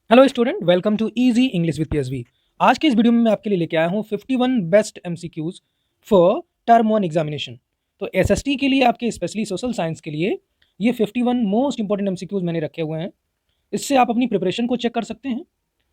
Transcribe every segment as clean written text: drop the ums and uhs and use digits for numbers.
Hello student, welcome to easy English with PSB. आज के इस वीडियो में मैं आपके लिए लेके आया हूँ 51 best MCQs for term 1 examination. तो एसएसटी के लिए, आपके स्पेशली सोशल साइंस के लिए ये 51 मोस्ट इंपॉर्टेंट एमसीक्यूज मैंने रखे हुए हैं। इससे आप अपनी प्रिपरेशन को चेक कर सकते हैं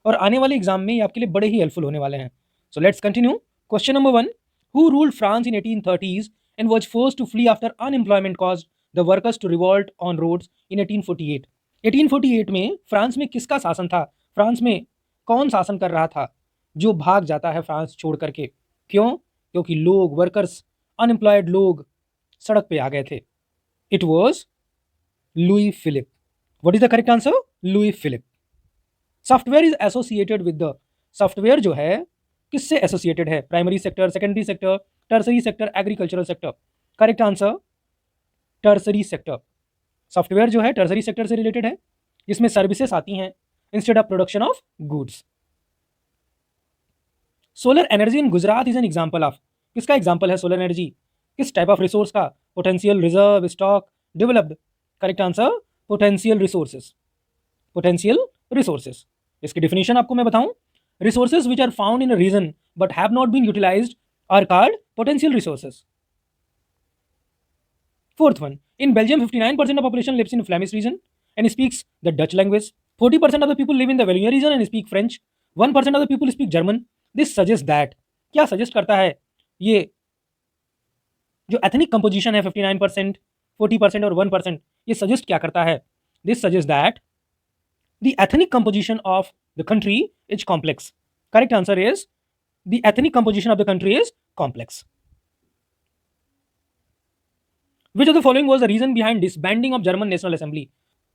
और आने वाले एग्जाम में ये आपके लिए बड़े ही हेल्पफुल होने वाले हैं। So let's continue. Question number 1, who ruled France in 1830s and was forced to flee after unemployment caused the workers to revolt on roads in 1848। 1848 में फ्रांस में किसका शासन था? फ्रांस में कौन शासन कर रहा था जो भाग जाता है फ्रांस छोड़ करके? क्यों? क्योंकि लोग, वर्कर्स, अनएम्प्लॉयड लोग सड़क पे आ गए थे। It was Louis Philippe. What is the correct answer? Louis Philippe. Software is associated with the, software जो है किससे एसोसिएटेड है? Primary sector, secondary sector, tertiary sector, agricultural sector? Correct answer tertiary sector. Software जो है tertiary sector से related है, जिसमें services आती हैं instead of production of goods. Solar energy in Gujarat is an example of, किसका एग्जांपल है सोलर एनर्जी? किस टाइप ऑफ रिसोर्स का? Potential, reserve, stock, developed? Correct answer potential resources. Potential resources. इसकी डिफिनेशन आपको मैं बताऊं, resources which are found in a region but have not been utilised are called potential resources. Fourth one, in Belgium, 59% of population lives in Flemish region and speaks the Dutch language. 40% of the people live in the Wallonia region and speak French. 1% of the people speak German. This suggests that, क्या suggest करता है ये जो ethnic composition है 59%, 40% और 1%, ये suggest क्या करता है? This suggest that the ethnic composition of the country is complex. Correct answer is the ethnic composition of the country is complex. Which of the following was the reason behind disbanding of German National Assembly?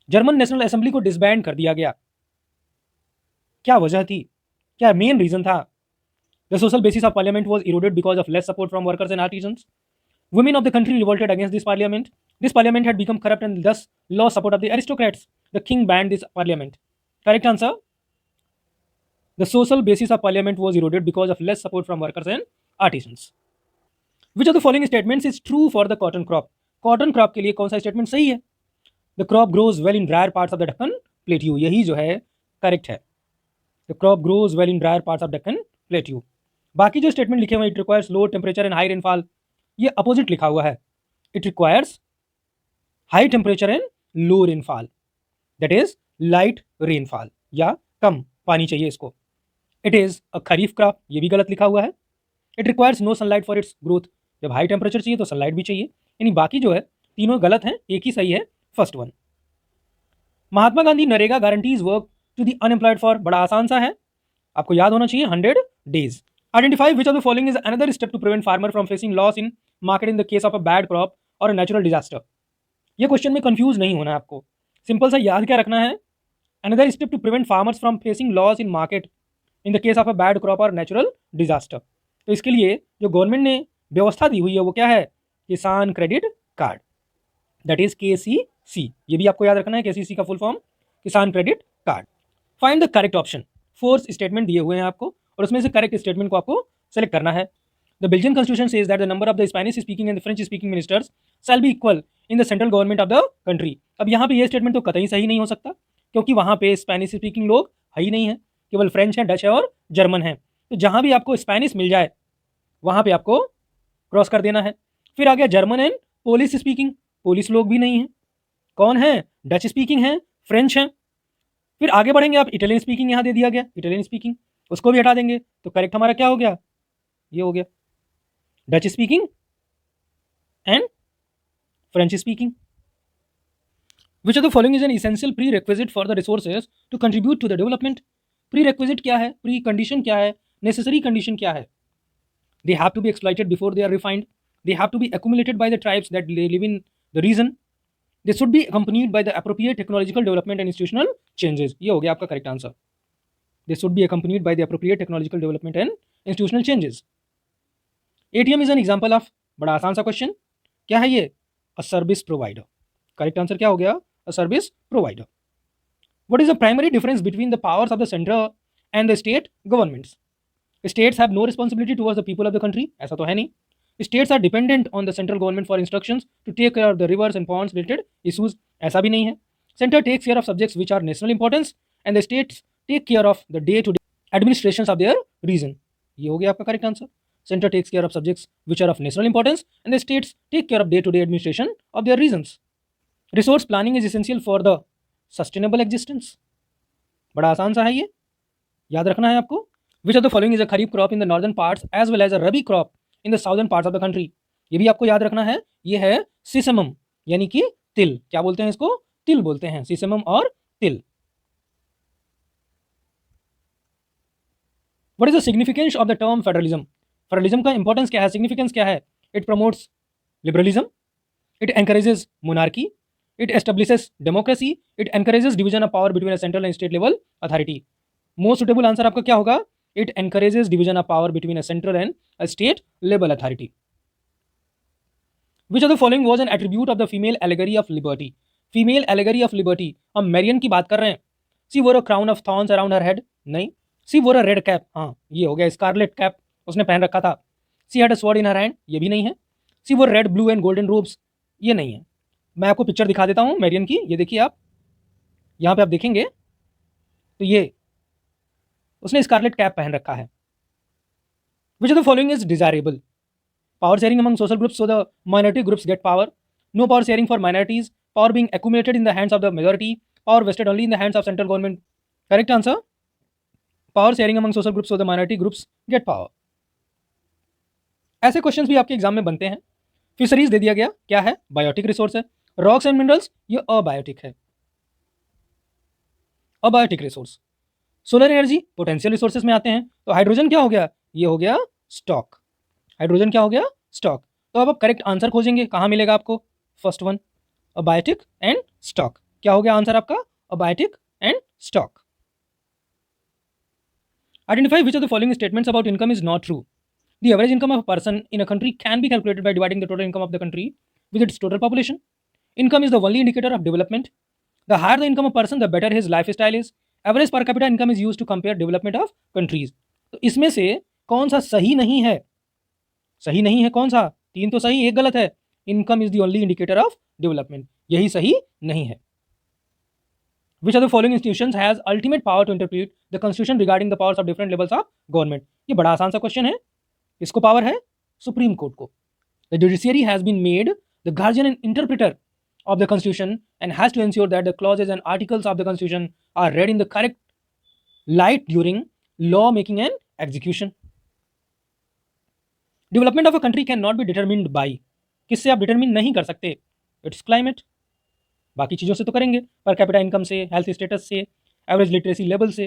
German national assembly को disband कर दिया गया, क्या वजह थी? क्या main reason था? The social basis of parliament was eroded because of less support from workers and artisans. Women of the country revolted against this parliament. This parliament had become corrupt and thus lost support of the aristocrats. The king banned this parliament. Correct answer. The social basis of parliament was eroded because of less support from workers and artisans. Which of the following statements is true for the cotton crop? Cotton crop के लिए कौन सा statement सही है? The crop grows well in dryer parts of the Deccan plateau, यही जो है correct है। The crop grows well in dryer parts of Deccan plateau. बाकी जो स्टेटमेंट लिखे हुए it requires low temperature and high rainfall, ये अपोजिट लिखा हुआ है। It requires high temperature and low rainfall, that is light rainfall या कम पानी चाहिए इसको। It is a kharif crop, ये भी गलत लिखा हुआ है। It requires no sunlight for its growth, जब हाई टेम्परेचर चाहिए तो सनलाइट भी चाहिए। यानी बाकी जो है तीनों गलत हैं, एक ही सही है, first one. Mahatma Gandhi NREGA guarantees work to the unemployed for, बड़ा आसान सा है, आपको याद होना चाहिए, 100 days. Identify which of the following is another step to prevent farmer from facing loss in market in the case of a bad crop और natural disaster. ये क्वेश्चन में कंफ्यूज नहीं होना है आपको, सिंपल सा याद क्या रखना है, another step to prevent farmers from facing loss in market in the case of a bad crop और नेचुरल डिजास्टर। तो इसके लिए जो गवर्नमेंट ने व्यवस्था दी हुई है वो क्या है? किसान credit card, that is KCC। ये भी आपको याद रखना है, KCC का फुल फॉर्म किसान credit card. Find the correct option. Force statement दिए हुए हैं आपको और उसमें से करेक्ट स्टेटमेंट को आपको सेलेक्ट करना है। The Belgian constitution says that the number of the Spanish speaking and French speaking ministers shall be equal in the central government of the country. अब यहाँ पे ये स्टेटमेंट तो कतई सही नहीं हो सकता, क्योंकि वहाँ पे स्पेनिश स्पीकिंग लोग है ही नहीं है, केवल फ्रेंच है, डच है और जर्मन है। तो जहाँ भी आपको स्पेनिश मिल जाए वहाँ पे आपको क्रॉस कर देना है। फिर आ गया German and Polish speaking, Polish लोग भी नहीं है, कौन है? डच स्पीकिंग है, फ्रेंच है। फिर आगे बढ़ेंगे आप, इटालियन स्पीकिंग यहाँ दे दिया गया, इटालियन स्पीकिंग उसको भी हटा देंगे, तो करेक्ट हमारा क्या हो गया? ये हो गया Dutch speaking and French speaking. Which of the following is an essential prerequisite for the resources to contribute to the development. Prerequisite क्या है? प्री कंडीशन क्या है? नेसेसरी कंडीशन क्या है? They have to be exploited before they are refined. They have to be accumulated by the tribes that live in the region. They should be accompanied by the appropriate technological development and institutional changes. ये हो गया आपका correct answer. They should be accompanied by the appropriate technological development and institutional changes. ATM is an example of, बड़ा आसान सा question, क्या है ये? A service provider. Correct answer क्या हो गया? A service provider. What is the primary difference between the powers of the central and the state governments? States have no responsibility towards the people of the country, ऐसा तो है नहीं। States are dependent on the central government for instructions to take care of the rivers and ponds related issues, ऐसा भी नहीं है। Center takes care of subjects which are national importance and the states take care of the day to day administration of their region. ये हो गया आपका correct answer. Centre takes care of subjects which are of national importance and the states take care of day to day administration of their regions. Resource planning is essential for the sustainable existence. बड़ा आसान सा है ये, याद रखना है आपको। Which of the following is a kharif crop in the northern parts as well as a rabi crop in the southern parts of the country. ये भी आपको याद रखना है। ये है सीसमम यानी कि तिल। क्या बोलते हैं इसको? तिल बोलते हैं, सीसमम और तिल। What is the significance of the term federalism? Federalism का इंपॉर्टेंस क्या है, सिग्निफिकेंस क्या है? It promotes liberalism, it encourages monarchy, it establishes democracy, it encourages division of power between a central and state level authority. Most suitable answer आपका क्या होगा? It encourages division of power between a central and a state level authority. Which of the following was an attribute of the female allegory of liberty? Female allegory of liberty, हम Marrion की बात कर रहे हैं। सी वोर अ crown of thorns around her head, नहीं। सी वोर अ red cap, हाँ ये हो गया, स्कारलेट कैप उसने पहन रखा था। She had a sword in her hand, ये भी नहीं है। सी वोर red blue and golden ropes, ये नहीं है। मैं आपको पिक्चर दिखा देता हूं मैरियन की, ये देखिए आप, यहां पे आप देखेंगे तो ये उसने स्कारलेट कैप पहन रखा है। Which of the following is desirable? Power sharing among social groups, so the minority groups get power. No power sharing for minorities, power being accumulated in the hands of the majority, power vested only in the hands of central government. Correct answer, power sharing among social groups, so the minority groups get power. ऐसे questions भी आपके exam में बनते हैं। Fisheries दे दिया गया, क्या है? बायोटिक रिसोर्स है। रॉक्स एंड मिनरल्स, ये अबायोटिक है, abiotic resource. Solar energy potential resources में आते हैं। तो हाइड्रोजन क्या हो गया? ये हो गया स्टॉक। हाइड्रोजन क्या हो गया? स्टॉक। तो अब आप करेक्ट आंसर खोजेंगे, कहां मिलेगा आपको? First one, abiotic and stock. क्या हो गया आंसर आपका? Abiotic and stock. Identify which of the following statements about income is not true. The average income of a person in a country can be calculated by dividing the total income of the country with its total population. Income is the only indicator of development. The higher the income of a person, the better his lifestyle is. Average per capita income is used to compare development of countries. तो इसमें से कौन सा सही नहीं है? सही नहीं है कौन सा? तीन तो सही, एक गलत है। Income is the only indicator of development, यही सही नहीं है। Which of the following institutions has ultimate power to interpret the constitution regarding the powers of different levels of government? ये बड़ा आसान सा क्वेश्चन है। इसको पावर है सुप्रीम कोर्ट को। The judiciary has been made the guardian and interpreter of the constitution and has to ensure that the clauses and articles of the constitution are read in the correct light during law making and execution. Development of a country can not be determined by, किससे आप determine नहीं कर सकते? It's climate. बाकी चीज़ों से तो करेंगे, पर कैपिटा इनकम से, हेल्थ स्टेटस से, एवरेज लिटरेसी लेवल से।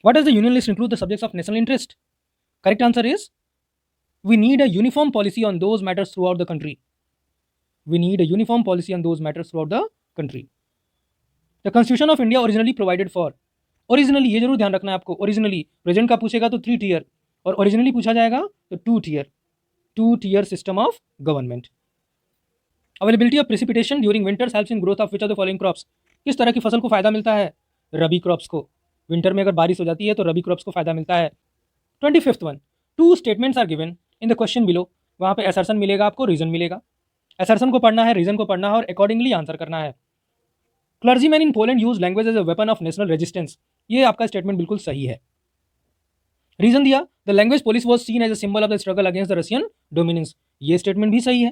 What does the union list include the subjects of national interest? Correct answer is we need a uniform policy on those matters throughout the country. We need a uniform policy on those matters throughout the country. The Constitution of India originally provided for, originally ये जरूर ध्यान रखना है आपको, originally present का पूछेगा तो 3 tier और originally पूछा जाएगा तो 2 tier system of government. Availability of precipitation during winters helps in growth of which of the following crops? किस तरह की फसल को फायदा मिलता है? रबी क्रॉप्स को। विंटर में अगर बारिश हो जाती है तो रबी क्रॉप्स को फायदा मिलता है। 25th one, 2 statements are given in the question below. वहाँ पे असर्शन मिलेगा आपको, रीजन मिलेगा। असर्शन को पढ़ना है, रीजन को पढ़ना है और अकॉर्डिंगली आंसर करना है। Clergyman in Poland use language as a weapon of national resistance, ये आपका स्टेटमेंट बिल्कुल सही है। रीजन दिया, the language police was seen as a symbol of the struggle against the Russian dominance, ये स्टेटमेंट भी सही है।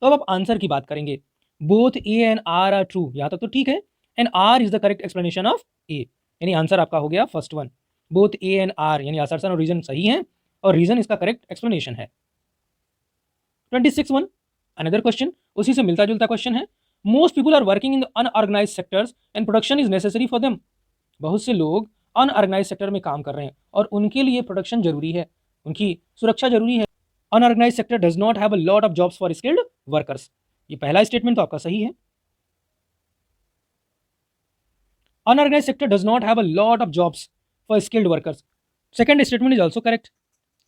तो अब आप आंसर की बात करेंगे। Both A and R are true, यहाँ तक तो ठीक है। And R is the correct explanation of A, यानी आंसर आपका हो गया first one. Both A and R यानी असर्शन और रीजन सही है और रीजन इसका करेक्ट एक्सप्लेनेशन है। 26 वन, अनदर क्वेश्चन, उसी से मिलता जुलता क्वेश्चन है। Most people are working in the unorganised sectors and production is necessary for them. बहुत से लोग अनऑर्गेनाइज्ड सेक्टर में काम कर रहे हैं और उनके लिए प्रोडक्शन जरूरी है, उनकी सुरक्षा जरूरी है। Unorganised sector does not have a lot of jobs for skilled workers, ये पहला स्टेटमेंट तो आपका सही है। Unorganised sector does not have a lot of jobs for skilled workers, second statement is also correct.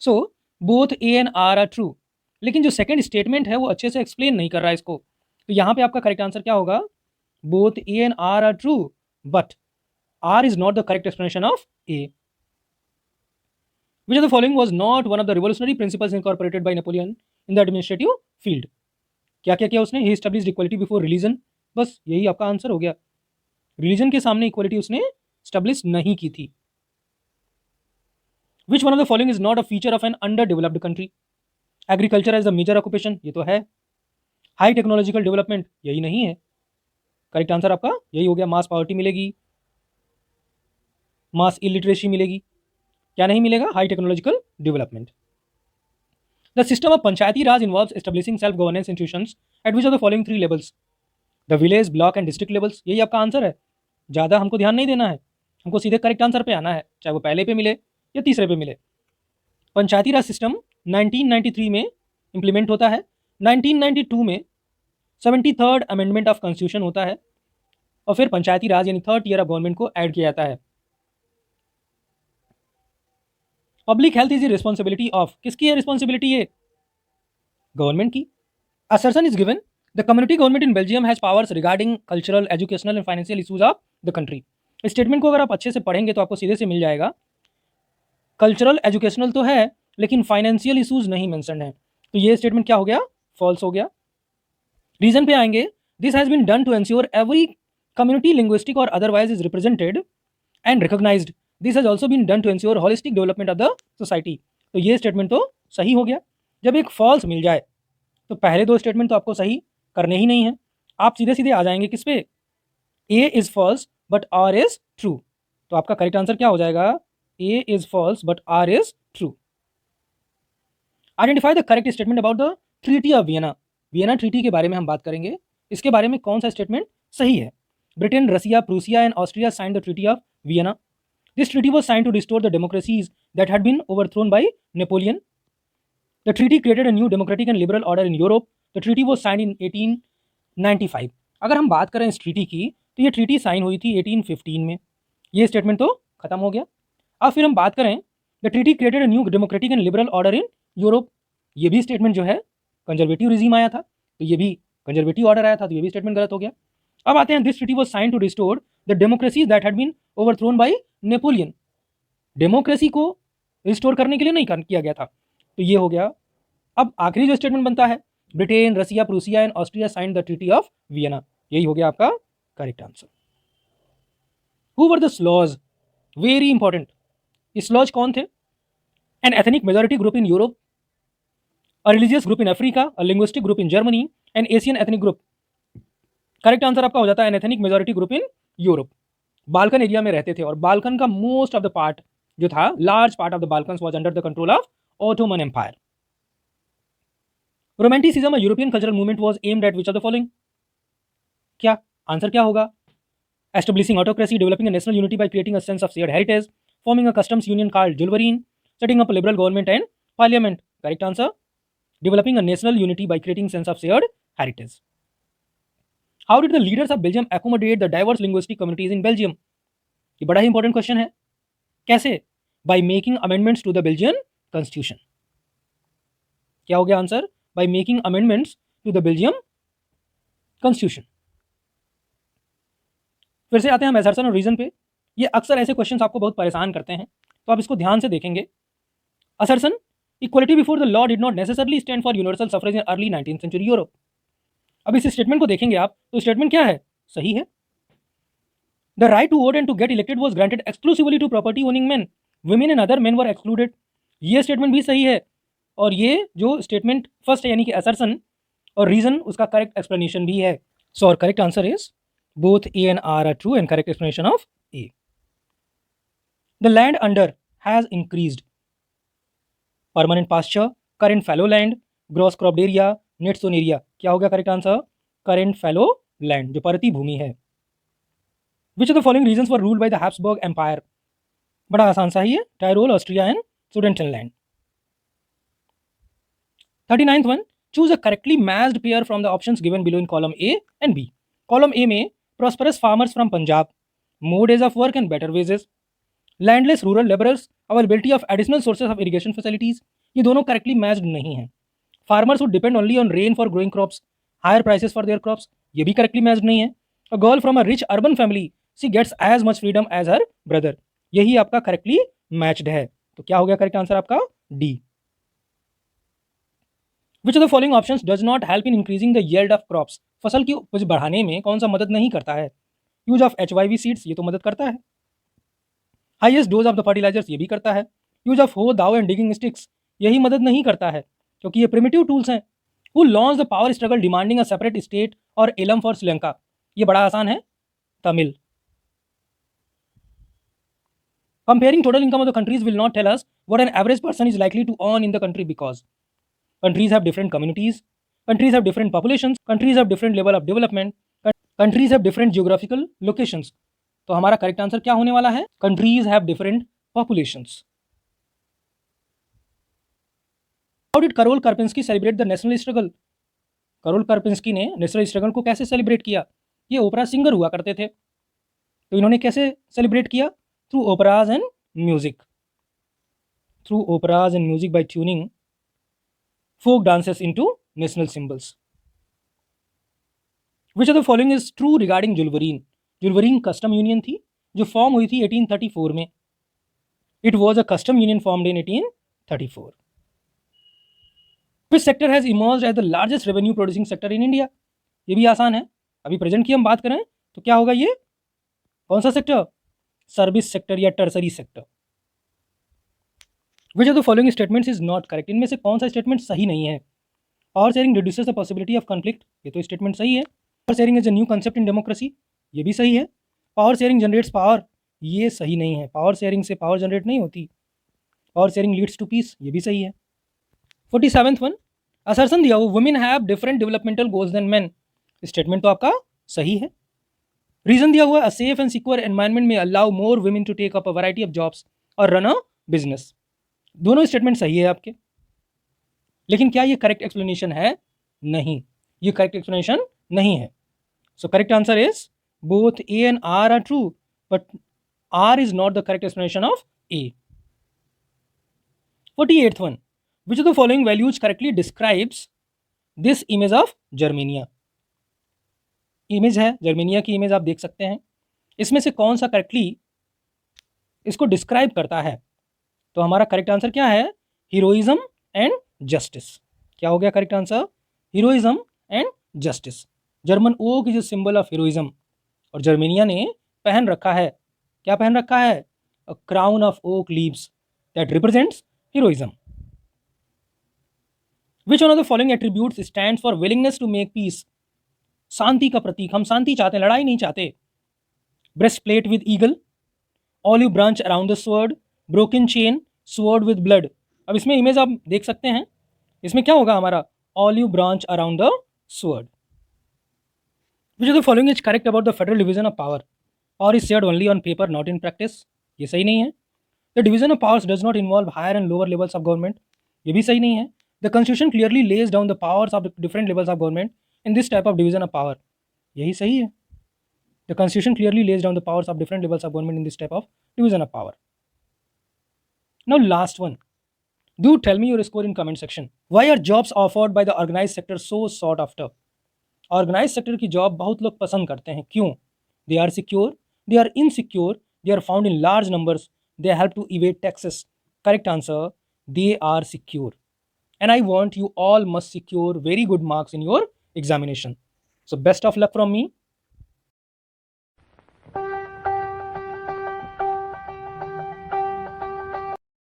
So both A and R true, लेकिन जो second statement है वो अच्छे से एक्सप्लेन नहीं कर रहा है इसको। तो यहां पे आपका करेक्ट आंसर क्या होगा? Both A and R true but R is not the correct explanation of A. Which of the following was not one of the revolutionary principles incorporated by Napoleon in the administrative field? क्या क्या किया उसने? He established equality before religion, बस यही आपका answer हो गया। Religion के सामने इक्वलिटी उसने स्टैब्लिश नहीं की थी। Which one of the following is not a feature of an under developed country? Agriculture as the major occupation, ये तो है। हाई टेक्नोलॉजिकल डेवलपमेंट, यही नहीं है। करेक्ट आंसर आपका यही हो गया। मास पॉवर्टी मिलेगी, मास इलिटरेसी मिलेगी, क्या नहीं मिलेगा? High technological development. The system of Panchayati Raj involves establishing self governance institutions eight which of the following 3 levels? The village, block and district levels, यही आपका आंसर है। ज़्यादा हमको ध्यान नहीं देना है, हमको सीधे करेक्ट आंसर पे आना है, चाहे वो पहले पे मिले या तीसरे पे मिले। पंचायती राज सिस्टम 1993 में इंप्लीमेंट होता है। 1992 में 73rd अमेंडमेंट ऑफ कॉन्स्टिट्यूशन होता है और फिर पंचायती राज यानी थर्ड ईयर ऑफ गवर्नमेंट को ऐड किया जाता है। Public health is the responsibility of, किसकी है रिस्पॉन्सिबिलिटी? ये गवर्नमेंट की। Assertion is given the community government in Belgium has powers regarding cultural, educational and financial issues of the country. इस statement को अगर आप अच्छे से पढ़ेंगे तो आपको सीधे से मिल जाएगा। कल्चरल एजुकेशनल तो है लेकिन फाइनेंशियल इशूज नहीं मेंशन है, तो ये स्टेटमेंट क्या हो गया? फॉल्स हो गया। रीजन पे आएंगे, this has been done to ensure every community linguistic और otherwise is represented and recognised. This has also been done to ensure holistic development of the society. तो ये स्टेटमेंट तो सही हो गया। जब एक फॉल्स मिल जाए तो पहले दो स्टेटमेंट तो आपको सही करने ही नहीं है, आप सीधे सीधे आ जाएंगे किस पे? A is false but R is true. तो आपका करेक्ट आंसर क्या हो जाएगा? A is false but R is true. Identify the correct statement about the treaty of Vienna. Vienna treaty के बारे में हम बात करेंगे, इसके बारे में कौन सा स्टेटमेंट सही है? Britain, Russia, Prussia and Austria signed the treaty of Vienna. This treaty was signed to restore the democracies that had been overthrown by Napoleon. The treaty created a new democratic and liberal order in Europe. The treaty was signed in 1895. अगर हम बात करें इस treaty की तो ये treaty sign हुई थी 1815 में। ये स्टेटमेंट तो खत्म हो गया। अब फिर हम बात करें the treaty created a new democratic and liberal order in Europe. ये भी स्टेटमेंट जो है कंजर्वेटिव रिजीम आया था, तो ये भी कंजर्वेटिव ऑर्डर आया था, तो ये भी स्टेटमेंट गलत हो गया। अब आते हैं this treaty was sign to restore the democracies that had been overthrown by Napoleon. Democracy को रिस्टोर करने के लिए नहीं किया गया था, तो ये हो गया। अब आखिरी जो स्टेटमेंट बनता है, Britain, Russia, Prussia and Austria signed the treaty of Vienna, यही हो गया आपका correct answer. Who were the Slavs? Very important. ये स्लॉज कौन थे? An ethnic majority group in Europe, a religious group in Africa, a linguistic group in Germany and Asian ethnic group. Correct answer आपका हो जाता है an ethnic majority group in Europe. Balkan area में रहते थे और बाल्कन का most of the part जो था, large part of the Balkans was under the control of Ottoman empire. Romanticism, a European cultural movement, was aimed at which of the following? क्या answer क्या होगा? Establishing autocracy, developing a national unity by creating a sense of shared heritage, forming a customs union called Zollverein, setting up a liberal government and parliament. Correct answer developing a national unity by creating sense of shared heritage. How did the leaders of Belgium accommodate the diverse linguistic communities in Belgium? ये बड़ा ही important question है। कैसे? By making amendments to the Belgian constitution. क्या हो गया answer? By making amendments to the Belgium constitution. फिर से आते हैं हम असर्शन और रीजन पे। ये अक्सर ऐसे क्वेश्चंस आपको बहुत परेशान करते हैं, तो आप इसको ध्यान से देखेंगे। Assertion, equality before the law did not necessarily stand for universal suffrage in early 19th century Europe. अब इस स्टेटमेंट को देखेंगे आप, तो स्टेटमेंट क्या है? सही है। The right to vote and to get elected was granted exclusively to property owning men, women and other men were excluded. ये स्टेटमेंट भी सही है, और ये जो स्टेटमेंट फर्स्ट है यानी कि असर्शन और रीजन, उसका करेक्ट एक्सप्लेनेशन भी है। सो और correct answer is both A and R are true and correct explanation of A. The land under has increased. Permanent pasture, current fallow land, gross cropped area, net sown area. क्या हो गया correct answer? current fallow land, जो परती भूमि है। Which of the following regions were ruled by the Habsburg Empire? बड़ा आसान सा ही है, Tyrol, Austria and Sudetenland. 39th one, choose a correctly matched pair from the options given below in column A and B. column A में prosperous farmers from Punjab, more days of work and better wages, landless rural laborers, availability of additional sources of irrigation facilities, ये दोनों correctly matched नहीं हैं। Farmers would depend only on rain for growing crops, higher prices for their crops, ये भी correctly matched नहीं है। A girl from a rich urban family, she gets as much freedom as her brother, यही आपका correctly matched है। तो क्या हो गया करेक्ट आंसर आपका? D. Which of the following options does not help in increasing the yield of crops? फसल की उपज बढ़ाने में कौन सा मदद नहीं करता है? यूज ऑफ HYV सीड्स, ये तो मदद करता है। Highest dose of the fertilisers, ये भी करता है। यूज ऑफ हो, दाव एंड डिगिंग स्टिक्स यही मदद नहीं करता है, क्योंकि ये प्रिमिटिव टूल्स हैं। Who launch the power struggle demanding a separate state और एलम फॉर श्रीलंका, ये बड़ा आसान है, Tamil. Comparing total income of the countries will not tell us what an average person is likely to earn in the country, because countries have different communities, countries have different populations, countries have different level of development, countries have different geographical locations. तो हमारा correct answer क्या होने वाला है? Countries have different populations. How did Karol Kurpinski celebrate the national struggle? Karol Kurpinski ने national struggle को कैसे celebrate किया? ये ओपरा सिंगर हुआ करते थे, तो इन्होंने कैसे सेलिब्रेट किया? Through operas and music, through operas and music by tuning folk dances into national symbols. Which of the following is true regarding Zollverein? Zollverein custom union थी जो फॉर्म हुई थी 1834 में। It was a custom union formed in 1834. Which sector has emerged as the largest revenue producing sector in India? ये भी आसान है, अभी प्रेजेंट की हम बात करें तो क्या होगा? ये कौन सा सेक्टर? सर्विस सेक्टर या tertiary sector. Which of the following statements is not correct? इनमें से कौन सा स्टेटमेंट सही नहीं है? Power sharing reduces the possibility of conflict, ये तो स्टेटमेंट सही है। Power sharing is a new concept in democracy, ये भी सही है। पावर शेयरिंग जनरेट्स पावर, ये सही नहीं है, पावर शेयरिंग से पावर जनरेट नहीं होती। Power sharing leads to peace, ये भी सही है। 47th वन, असर्शन दिया हो women have different developmental goals than men, statement तो आपका सही है। रीजन दिया हुआ a safe and secure environment में allow more women to take up a variety of jobs और रन अ बिजनेस, दोनों स्टेटमेंट सही है आपके, लेकिन क्या ये करेक्ट एक्सप्लेनेशन है? नहीं, ये करेक्ट एक्सप्लेनेशन नहीं है। So correct answer is both A and R are true, but R is not the correct explanation of A. 48th one, which of the following values correctly describes this image of Germania? Image है Germania की, image आप देख सकते हैं, इसमें से कौन सा करेक्टली इसको डिस्क्राइब करता है? तो हमारा करेक्ट आंसर क्या है? Heroism and justice. क्या हो गया correct answer? Heroism and justice. German oak is a symbol of heroism, और जर्मेनिया ने पहन रखा है, क्या पहन रखा है? A crown of oak leaves that represents heroism. Which one of the following attributes stands for willingness to make peace? शांति का प्रतीक, हम शांति चाहते हैं, लड़ाई नहीं चाहते। Breast plate with eagle, olive branch around the sword, broken chain, sword with blood. अब इसमें इमेज आप देख सकते हैं, इसमें क्या होगा हमारा? Olive branch around the sword. Which of the following is correct about the federal division of power? Power is shared only on paper not in practice, ये सही नहीं है। The division of powers does not involve higher and lower levels of government, ये भी सही नहीं है। The constitution clearly lays down the powers of different levels of government in this type of division of power, यही सही है। The constitution clearly lays down the powers of different levels of government in this type of division of power. Now last one. Do tell me your score in comment section. Why are jobs offered by the organized sector so sought after? Organized sector की job बहुत लोग पसंद करते हैं, क्यों? They are secure, they are insecure, they are found in large numbers, they help to evade taxes. Correct answer, they are secure. And I want you all must secure very good marks in your examination. So best of luck from me.